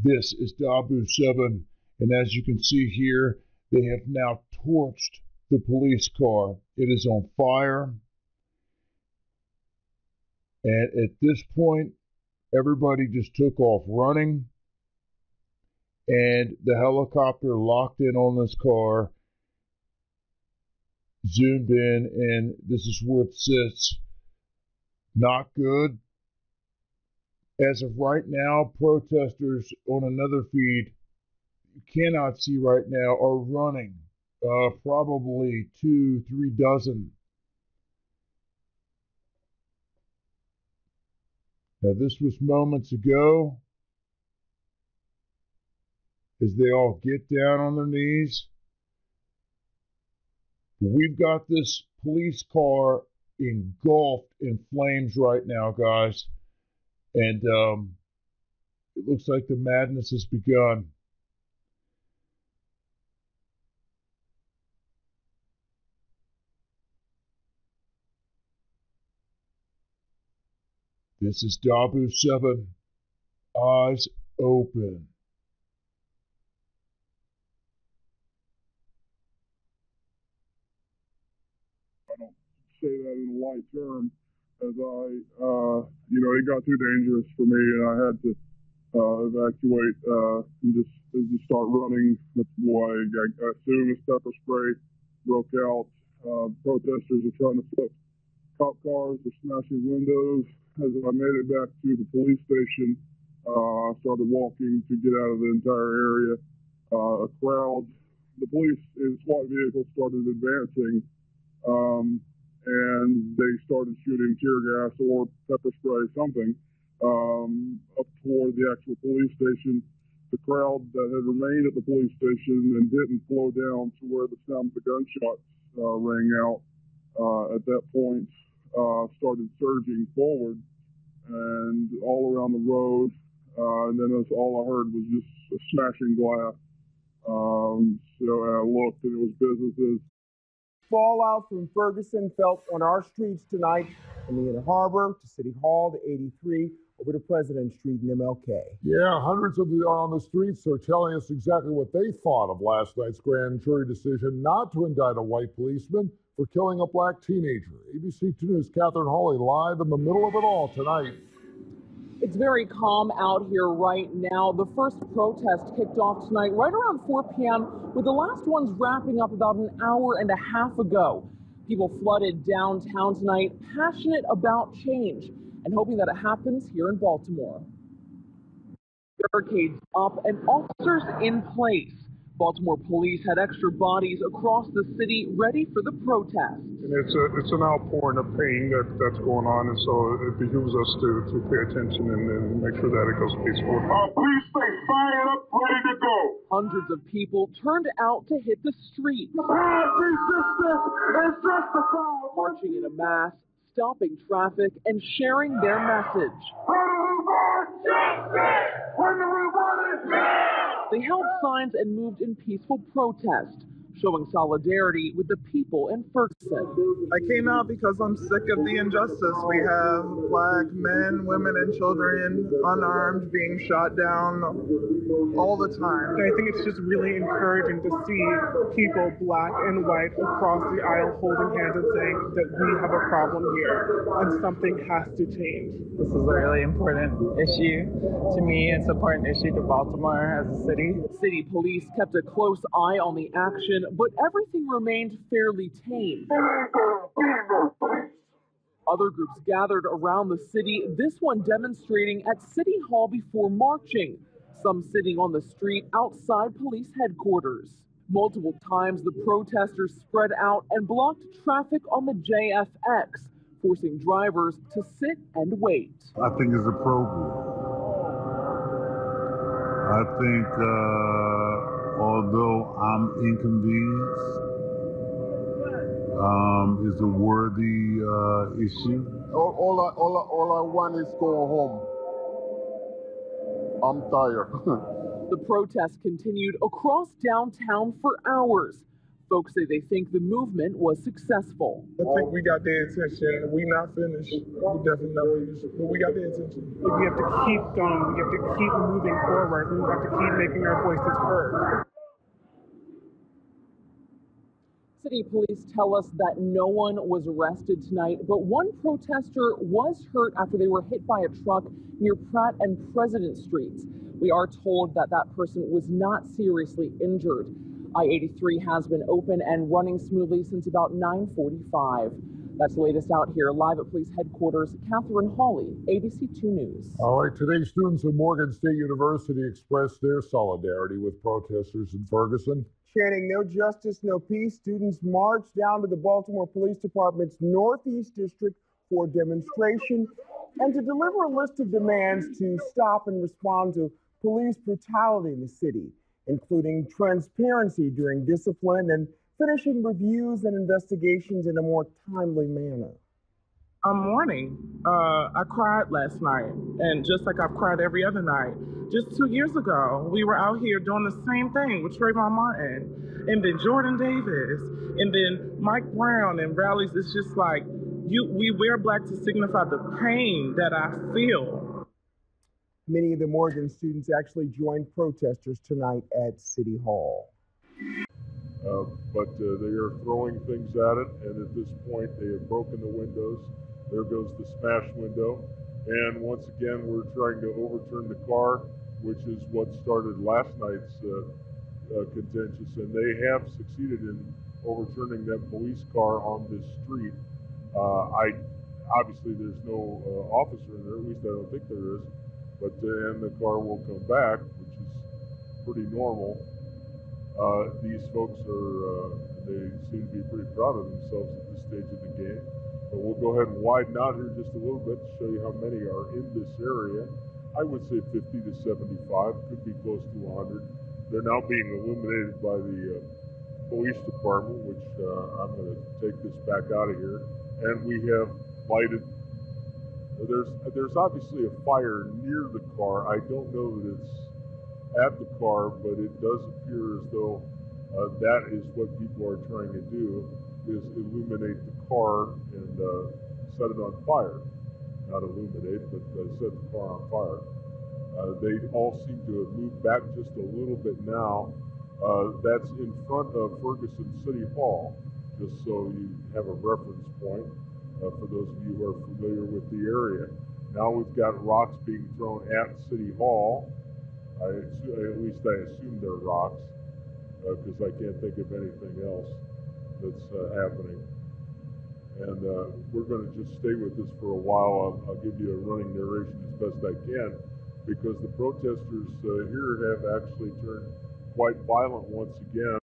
This is Dabu 7, and as you can see here, they have now torched the police car. It is on fire, and at this point, everybody just took off running, and the helicopter locked in on this car, zoomed in, and this is where it sits. Not good. As of right now, protesters on another feed you cannot see right now are running, probably 2-3 dozen. Now this was moments ago as they all get down on their knees. We've got this police car engulfed in flames right now, guys. And it looks like the madness has begun. This is Dabu 7, eyes open. I don't say that in a light term, as it got too dangerous for me, and I had to evacuate and just start running. That's why I assume a pepper spray broke out. Protesters are trying to flip cop cars, they're smashing windows. As I made it back to the police station, I started walking to get out of the entire area. A crowd, the police and SWAT vehicles started advancing. And they started shooting tear gas or pepper spray, something, up toward the actual police station. The crowd that had remained at the police station and didn't flow down to where the sound of the gunshots rang out, at that point, started surging forward and all around the road. And then all I heard was just a smashing glass. So I looked, and it was businesses. Fallout from Ferguson felt on our streets tonight, from the Inner Harbor to City Hall to 83 over to President Street and MLK. Yeah, hundreds of you on the streets are telling us exactly what they thought of last night's grand jury decision not to indict a white policeman for killing a black teenager. ABC 2 News' Catherine Hawley live in the middle of it all tonight. It's very calm out here right now. The first protest kicked off tonight right around 4 p.m. with the last ones wrapping up about an hour and a half ago. People flooded downtown tonight, passionate about change and hoping that it happens here in Baltimore. Barricades up and officers in place. Baltimore police had extra bodies across the city ready for the protest. And it's an outpouring of pain that's going on, and so it behooves us to pay attention and make sure that it goes peacefully. Please stay fired up, ready to go. Hundreds of people turned out to hit the streets. Resistance is justified. Marching in a mass, stopping traffic, and sharing their message. When do we want justice? When do we want it now? They held signs and moved in peaceful protest, showing solidarity with the people in Ferguson. I came out because I'm sick of the injustice. We have black men, women, and children unarmed being shot down all the time. I think it's just really encouraging to see people, black and white, across the aisle holding hands and saying that we have a problem here and something has to change. This is a really important issue to me. It's an important issue to Baltimore as a city. City police kept a close eye on the action, but everything remained fairly tame. Other groups gathered around the city, this one demonstrating at City Hall before marching, some sitting on the street outside police headquarters. Multiple times the protesters spread out and blocked traffic on the JFX, forcing drivers to sit and wait. I think it's appropriate. I think although I'm inconvenienced, it's a worthy issue. All I want is go home. I'm tired. The protest continued across downtown for hours. Folks say they think the movement was successful. I think we got their attention. We not finished. We definitely not finished, but we got their attention. We have to keep going. We have to keep moving forward. We have to keep making our voices heard. City police tell us that no one was arrested tonight, but one protester was hurt after they were hit by a truck near Pratt and President Streets. We are told that that person was not seriously injured. I-83 has been open and running smoothly since about 9:45. That's the latest out here. Live at police headquarters, Catherine Hawley, ABC 2 News. All right, today students at Morgan State University expressed their solidarity with protesters in Ferguson. Chanting "No justice, no peace," students marched down to the Baltimore Police Department's Northeast District for a demonstration and to deliver a list of demands to stop and respond to police brutality in the city, including transparency during discipline and finishing reviews and investigations in a more timely manner. Morning. I cried last night, and just like I've cried every other night. Just 2 years ago, we were out here doing the same thing with Trayvon Martin, and then Jordan Davis, and then Mike Brown, and rallies. It's just like, we wear black to signify the pain that I feel. Many of the Morgan students actually joined protesters tonight at City Hall. But they are throwing things at it, and at this point they have broken the windows. There goes the smashed window, and once again we're trying to overturn the car, which is what started last night's contentious, and they have succeeded in overturning that police car on this street. Obviously there's no officer in there, at least I don't think there is, but and the car will come back, which is pretty normal. These folks they seem to be pretty proud of themselves at this stage of the game. But we'll go ahead and widen out here just a little bit to show you how many are in this area. I would say 50 to 75, could be close to 100. They're now being illuminated by the police department, which I'm going to take this back out of here. And we have lighted. There's obviously a fire near the car. I don't know that it's at the car, but it does appear as though that is what people are trying to do, is illuminate the car and set it on fire. Not illuminate, but set the car on fire. They all seem to have moved back just a little bit now. That's in front of Ferguson City Hall, just so you have a reference point for those of you who are familiar with the area. Now we've got rocks being thrown at City Hall. At least I assume they're rocks, because I can't think of anything else that's happening. And we're going to just stay with this for a while. I'll give you a running narration as best I can, because the protesters here have actually turned quite violent once again.